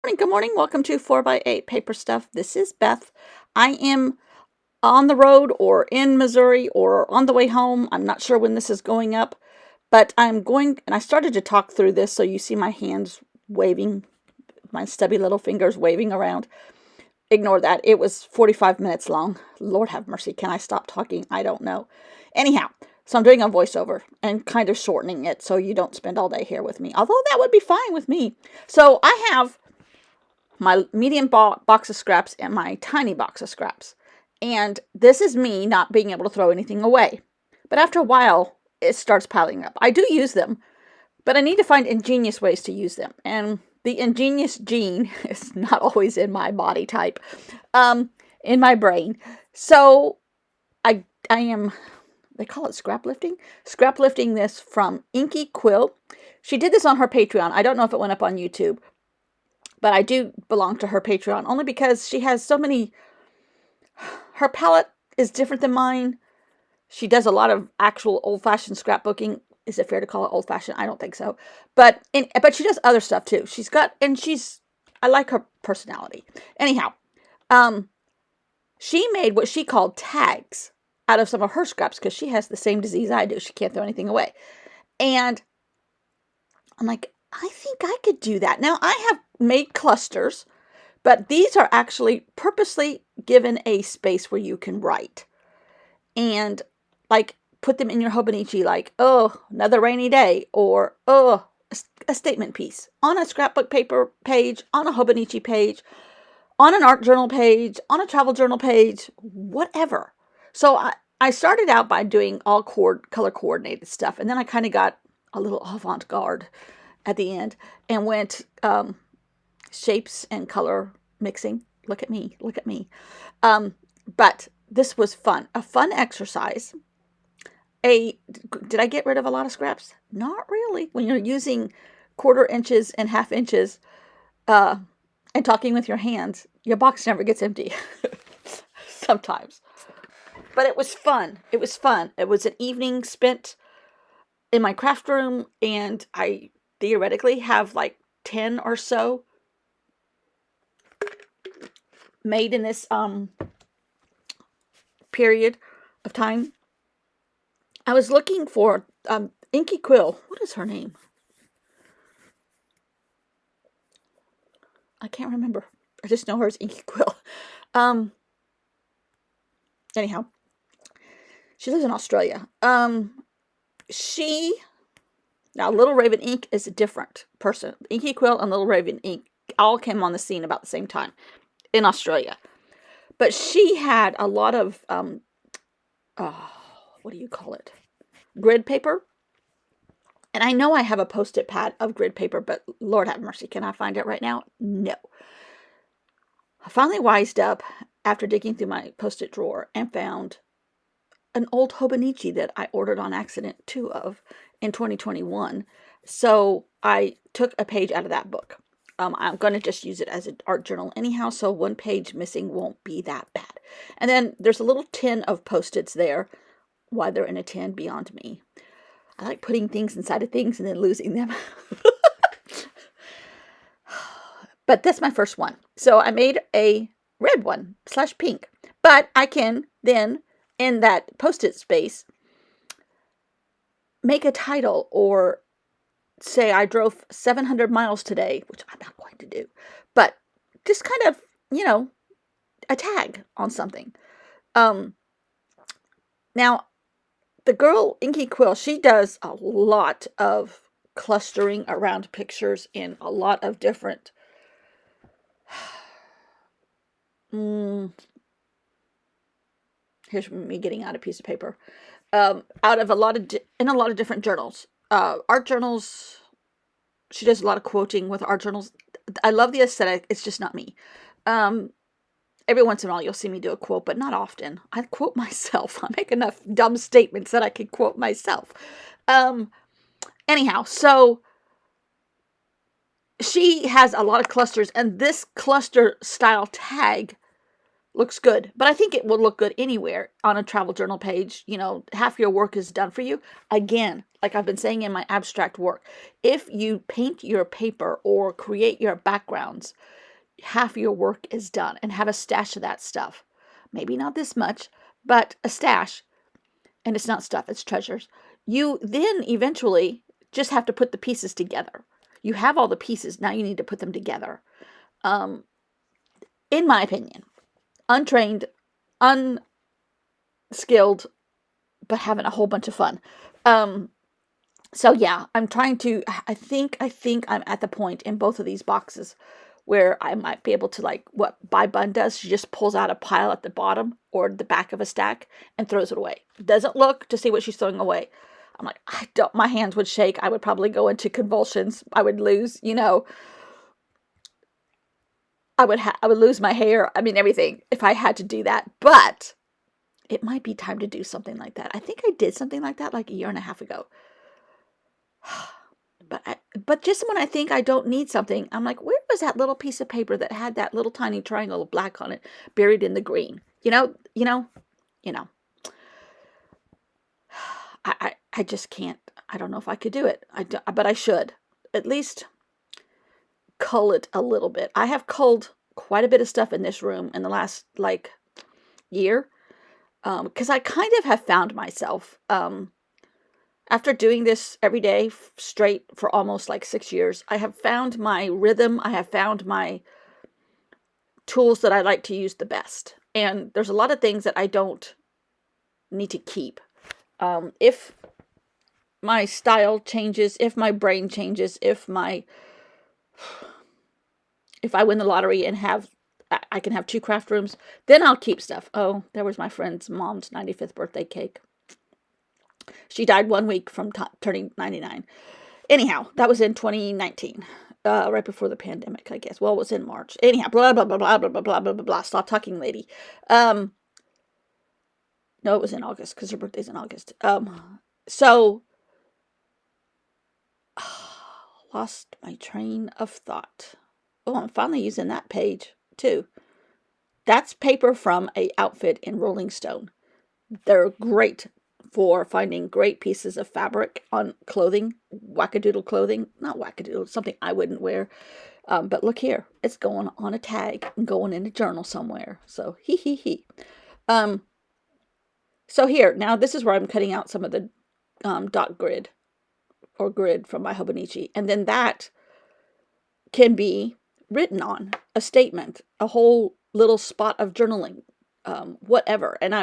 morning. Good morning. Welcome to 4x8 Paper Stuff. This is Beth. I am on the road or in Missouri or on the way home. I'm not sure when this is going up, but I'm going, and I started to talk through this so you see my hands waving, my stubby little fingers waving around. Ignore that. It was 45 minutes long. Lord have mercy. Can I stop talking? I don't know. Anyhow, so I'm doing a voiceover and kind of shortening it so you don't spend all day here with me. Although that would be fine with me. So I have my medium box of scraps and my tiny box of scraps. And this is me not being able to throw anything away. But after a while, it starts piling up. I do use them, but I need to find ingenious ways to use them. And the ingenious gene is not always in my body type, in my brain. So I am, they call it scrap lifting this from Inky Quill. She did this on her Patreon. I don't know if it went up on YouTube, but I do belong to her Patreon only because she has so many. Her palette is different than mine. She does a lot of actual old-fashioned scrapbooking. Is it fair to call it old-fashioned? I don't think so. But she does other stuff too. I like her personality. Anyhow, she made what she called tags out of some of her scraps because she has the same disease I do. She can't throw anything away. And I'm like, I think I could do that. Now, I have made clusters, but these are actually purposely given a space where you can write. And like put them in your Hobonichi like, oh, another rainy day, or oh, a statement piece on a scrapbook paper page, on a Hobonichi page, on an art journal page, on a travel journal page, whatever. So I started out by doing all color coordinated stuff, and then I kind of got a little avant-garde at the end and went shapes and color mixing. Look at me. But this was fun. A fun exercise. Did I get rid of a lot of scraps? Not really. When you're using 1/4 inches and 1/2 inches and talking with your hands, your box never gets empty. Sometimes. But it was fun. It was an evening spent in my craft room, and I theoretically have like 10 or so made in this period of time. I was looking for Inky Quill. What is her name? I can't remember. I just know her as Inky Quill. Anyhow, she lives in Australia. Now Little Raven Ink is a different person. Inky Quill and Little Raven Ink all came on the scene about the same time in Australia. But she had a lot of, what do you call it? Grid paper. And I know I have a Post-it pad of grid paper, but Lord have mercy, can I find it right now? No. I finally wised up after digging through my Post-it drawer and found an old Hobonichi that I ordered on accident 2 of in 2021. So I took a page out of that book. I'm going to just use it as an art journal anyhow, so 1 page missing won't be that bad. And then there's a little tin of Post-its there. Why they're in a tin, beyond me. I like putting things inside of things and then losing them. But that's my first one. So I made a red one / pink. But I can then, in that Post-it space, make a title or say I drove 700 miles today, which I'm not going to do, but just kind of, a tag on something. Now, the girl, Inky Quill, she does a lot of clustering around pictures in a lot of different here's me getting out a piece of paper. Out of a lot of in a lot of different journals. Art journals. She does a lot of quoting with art journals. I love the aesthetic. It's just not me. Every once in a while you'll see me do a quote, but not often. I quote myself. I make enough dumb statements that I can quote myself. Anyhow, so she has a lot of clusters, and this cluster style tag looks good. But I think it will look good anywhere on a travel journal page. You know, half your work is done for you. Again, like I've been saying in my abstract work, if you paint your paper or create your backgrounds, half your work is done, and have a stash of that stuff. Maybe not this much, but a stash. And it's not stuff, it's treasures. You then eventually just have to put the pieces together. You have all the pieces, now you need to put them together. Um, in my opinion, untrained, unskilled, but having a whole bunch of fun. So yeah, I'm trying to, I think I'm at the point in both of these boxes where I might be able to, like what Bai Bun does. She just pulls out a pile at the bottom or the back of a stack and throws it away. Doesn't look to see what she's throwing away. I'm like, I don't, my hands would shake. I would probably go into convulsions. I would lose, I would lose my hair. I mean, everything if I had to do that. But it might be time to do something like that. I think I did something like that like a year and a half ago. But just when I think I don't need something, I'm like, where was that little piece of paper that had that little tiny triangle of black on it buried in the green? You know. I just can't. I don't know if I could do it. But I should at least cull it a little bit. I have culled quite a bit of stuff in this room in the last like year, because I kind of have found myself. After doing this every day straight for almost like 6 years, I have found my rhythm. I have found my tools that I like to use the best. And there's a lot of things that I don't need to keep. If my style changes, if my brain changes, if I win the lottery and I can have 2 craft rooms, then I'll keep stuff. Oh, there was my friend's mom's 95th birthday cake. She died 1 week from turning 99. Anyhow, that was in 2019, right before the pandemic, I guess. Well, it was in March. Anyhow, blah, blah, blah, blah, blah, blah, blah, blah, blah, blah. Stop talking, lady. No, it was in August because her birthday's in August. So, lost my train of thought. Oh, I'm finally using that page, too. That's paper from a outfit in Rolling Stone. They're great for finding great pieces of fabric on clothing, wackadoodle clothing. Not wackadoodle, something I wouldn't wear. But look here, it's going on a tag and going in a journal somewhere. So, hee hee hee. So here, now this is where I'm cutting out some of the dot grid or grid from my Hobonichi. And then that can be written on a statement, a whole little spot of journaling, whatever. And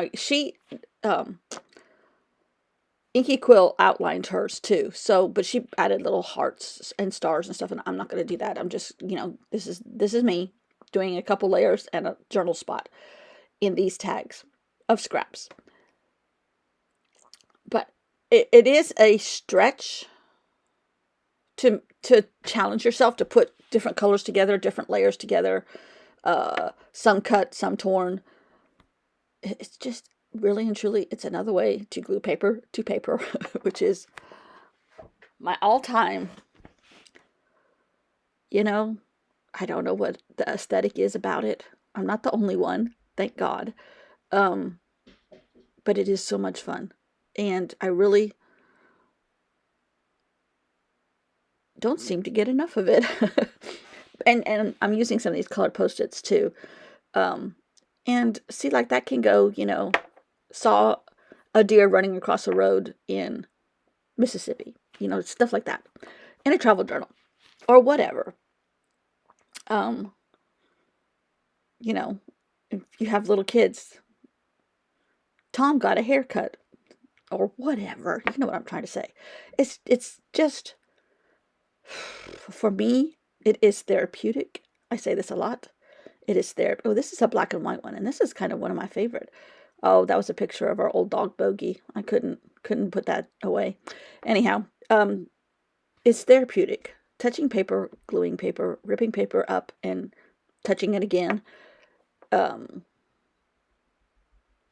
Inky Quill outlined hers too. So, but she added little hearts and stars and stuff, and I'm not going to do that. I'm just, this is me doing a couple layers and a journal spot in these tags of scraps. But it is a stretch to challenge yourself to put different colors together, different layers together, some cut, some torn. It's just really and truly, it's another way to glue paper to paper, which is my all-time, I don't know what the aesthetic is about it. I'm not the only one, thank God. But it is so much fun. And I really don't seem to get enough of it. and I'm using some of these colored Post-its too. And see, like that can go, saw a deer running across a road in Mississippi, stuff like that, in a travel journal or whatever. If you have little kids, Tom got a haircut or whatever, you know what I'm trying to say. It's just, for me, it is therapeutic. I say this a lot. It is therapy. Oh, this is a black and white one, and this is kind of one of my favorite. Oh, that was a picture of our old dog Bogey. I couldn't put that away. Anyhow, it's therapeutic. Touching paper, gluing paper, ripping paper up, and touching it again.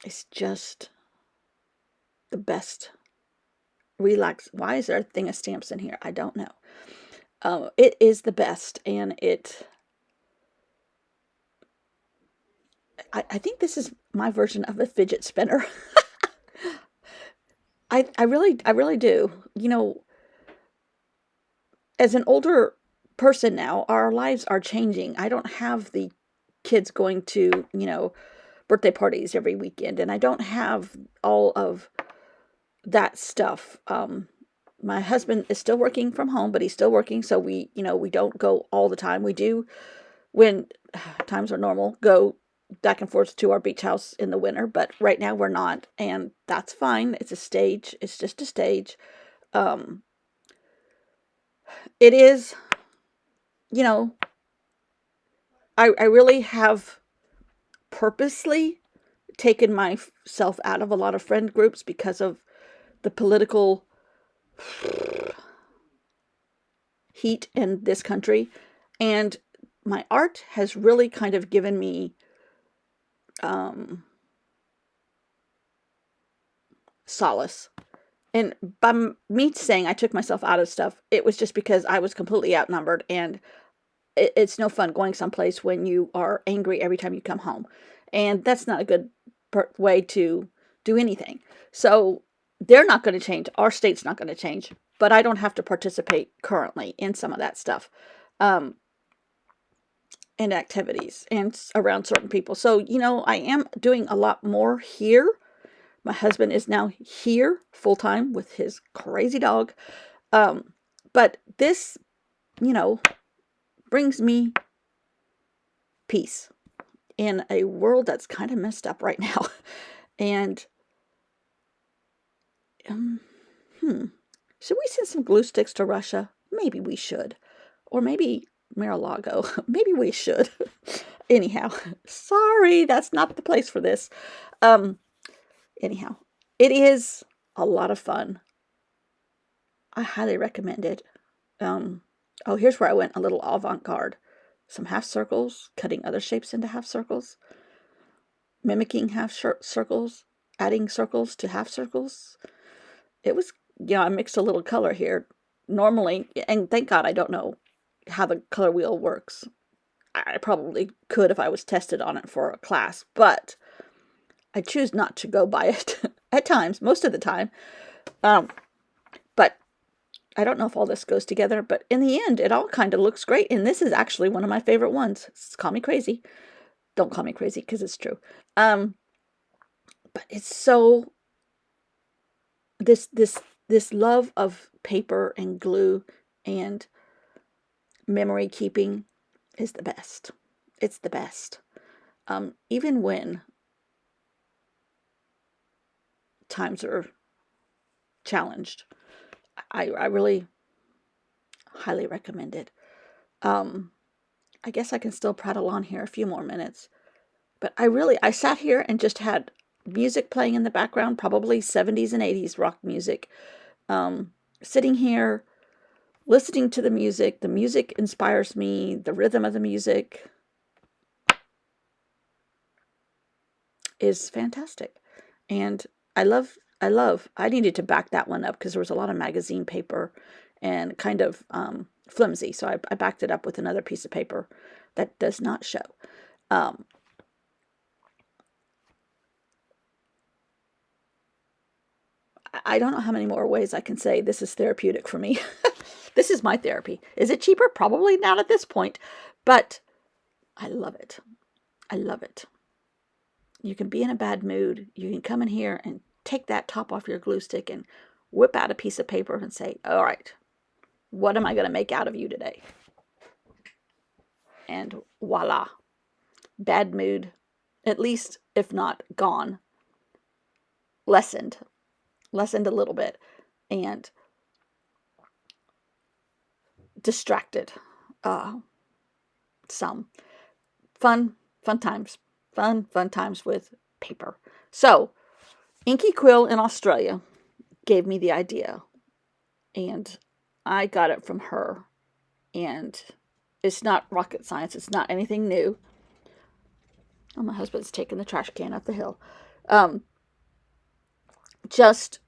It's just the best. Relax. Why is there a thing of stamps in here? I don't know. It is the best, and I think this is my version of a fidget spinner. I really do. You know, as an older person now, our lives are changing. I don't have the kids going to, birthday parties every weekend, and I don't have all of that stuff. My husband is still working from home, but he's still working, so we don't go all the time. We do when times are normal, go back and forth to our beach house in the winter, but right now we're not, and that's fine. It's a stage. It's just a stage. Um, it is, you know, I really have purposely taken myself out of a lot of friend groups because of the political heat in this country. And my art has really kind of given me um, solace. And by me saying I took myself out of stuff, it was just because I was completely outnumbered. And it's no fun going someplace when you are angry every time you come home. And that's not a good way to do anything. So they're not going to change. Our state's not going to change. But I don't have to participate currently in some of that stuff. Um, and activities and around certain people. So, I am doing a lot more here. My husband is now here full time with his crazy dog. Um, but this, you know, brings me peace in a world that's kind of messed up right now. And, um, hmm, should we send some glue sticks to Russia? Maybe we should. Or maybe Mar-a-Lago. Maybe we should. Anyhow, sorry, that's not the place for this. Um, anyhow, it is a lot of fun. I highly recommend it. Um, oh, here's where I went a little avant-garde. Some half circles, cutting other shapes into half circles, mimicking circles, adding circles to half circles. It was, I mixed a little color here. Normally, and thank God I don't know how the color wheel works. I probably could if I was tested on it for a class, but I choose not to go by it at times, most of the time. But I don't know if all this goes together, but in the end, it all kind of looks great. And this is actually one of my favorite ones. Call me crazy. Don't call me crazy because it's true. But it's so this love of paper and glue and memory keeping is the best. It's the best. Even when times are challenged, I really highly recommend it. I guess I can still prattle on here a few more minutes, but I sat here and just had music playing in the background, probably 70s and 80s rock music. Sitting here, listening to the music. The music inspires me, the rhythm of the music is fantastic. And I needed to back that one up because there was a lot of magazine paper and kind of flimsy. So I backed it up with another piece of paper that does not show. I don't know how many more ways I can say this is therapeutic for me. This is my therapy. Is it cheaper? Probably not at this point, but I love it. I love it. You can be in a bad mood. You can come in here and take that top off your glue stick and whip out a piece of paper and say, all right, what am I going to make out of you today? And voila, bad mood, at least if not gone, lessened a little bit, and distracted some. Fun times. Fun times with paper. So, Inky Quill in Australia gave me the idea, and I got it from her. And it's not rocket science. It's not anything new. Oh, my husband's taking the trash can up the hill. Just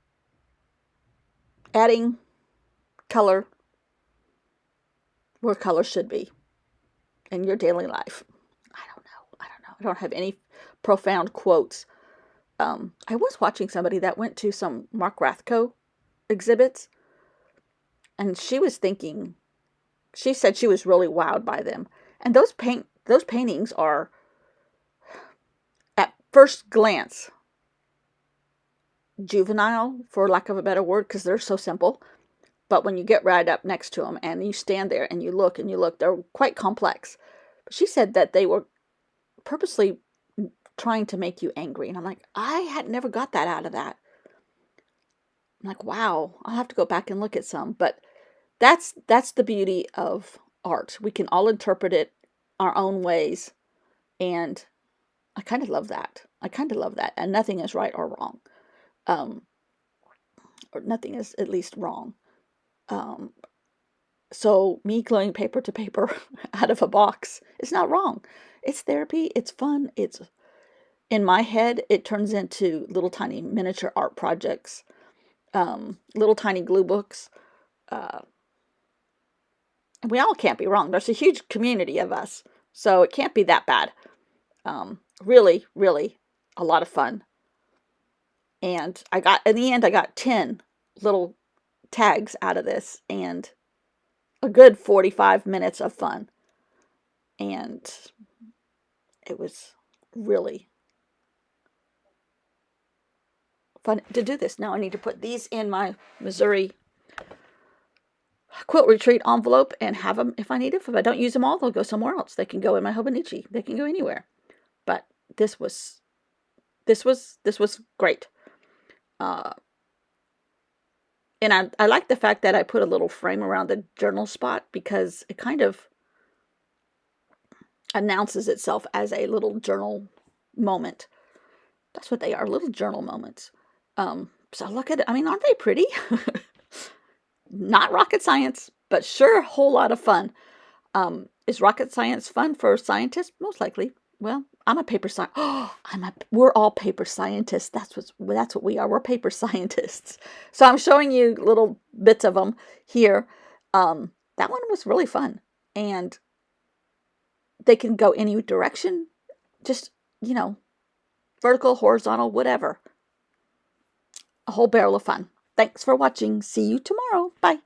adding color where color should be in your daily life. I don't know. I don't have any profound quotes. I was watching somebody that went to some Mark Rathko exhibits, and she said she was really wowed by them. And those paintings are, at first glance, juvenile, for lack of a better word, because they're so simple. But when you get right up next to them and you stand there and you look, they're quite complex. But she said that they were purposely trying to make you angry. And I'm like, I had never got that out of that. I'm like, wow, I'll have to go back and look at some. But that's the beauty of art. We can all interpret it our own ways. And I kind of love that. And nothing is right or wrong. Or nothing is at least wrong. So me gluing paper to paper out of a box is not wrong. It's therapy. It's fun. It's, in my head, it turns into little tiny miniature art projects, little tiny glue books. And we all can't be wrong. There's a huge community of us, so it can't be that bad. Really, really a lot of fun. And in the end, I got 10 little tags out of this, and a good 45 minutes of fun. And it was really fun to do this. Now I need to put these in my Missouri quilt retreat envelope and have them if I need it. If I don't use them all, they'll go somewhere else. They can go in my Hobonichi. They can go anywhere. But this was great. And I like the fact that I put a little frame around the journal spot, because it kind of announces itself as a little journal moment. That's what they are, little journal moments. So look at it. I mean, aren't they pretty? Not rocket science, but sure a whole lot of fun. Is rocket science fun for scientists? Most likely. Well, I'm a paper scientist. Oh, we're all paper scientists. That's what we are. We're paper scientists. So I'm showing you little bits of them here. That one was really fun. And they can go any direction. Just, vertical, horizontal, whatever. A whole barrel of fun. Thanks for watching. See you tomorrow. Bye.